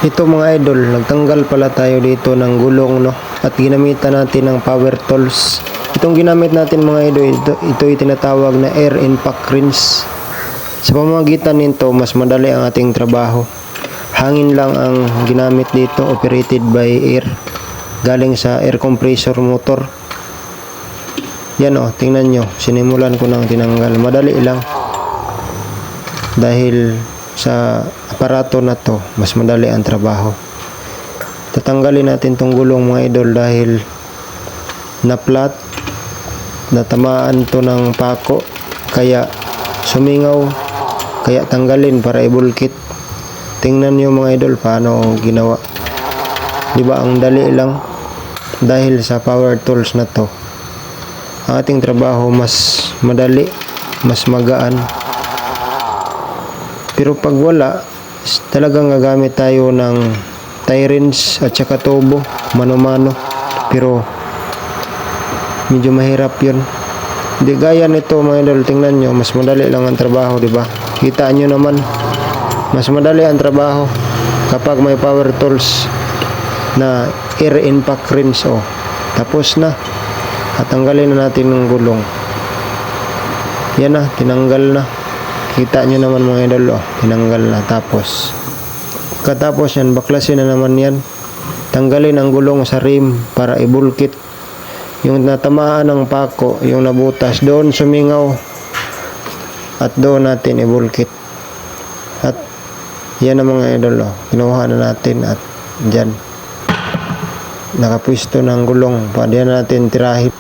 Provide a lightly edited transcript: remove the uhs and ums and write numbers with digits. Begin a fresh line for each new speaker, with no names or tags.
Ito mga idol, nagtanggal pala tayo dito ng gulong, no? At ginamitan natin ng power tools. Itong ginamit natin mga idol, ito ay tinatawag na air impact wrench. Sa pamamagitan nito, mas madali ang ating trabaho. Hangin lang ang ginamit dito, operated by air. Galing sa air compressor motor. Yan o, tingnan nyo, sinimulan ko nang tinanggal. Madali lang. Dahil sa aparato na to, mas madali ang trabaho. Tatanggalin natin tong gulong mga idol dahil na-flat, natamaan to ng pako, kaya sumingaw, kaya tanggalin para ibulkit. Tingnan nyo mga idol paano ginawa. Diba ang dali lang? Dahil sa power tools na to, ang ating trabaho mas madali, mas magaan. Pero pag wala, talagang gagamit tayo ng tie wrench at saka tubo, mano-mano. Pero medyo mahirap yun. Di gaya nito mga idol, tingnan nyo, mas madali lang ang trabaho, di ba? Kita nyo naman, mas madali ang trabaho kapag may power tools na air impact wrench. Oh, tapos na. At tanggalin na natin ng gulong. Yan na, tinanggal na. Kita nyo naman mga idol, oh, tinanggal na. Tapos katapos yan, baklasin na naman yan. Tanggalin ang gulong sa rim para ibulkit. Yung natamaan ng pako, yung nabutas, doon sumingaw. At doon natin ibulkit. At yan ang mga idol, oh, kinuha na natin at dyan nakapwisto ng gulong. Pwede natin tirahin.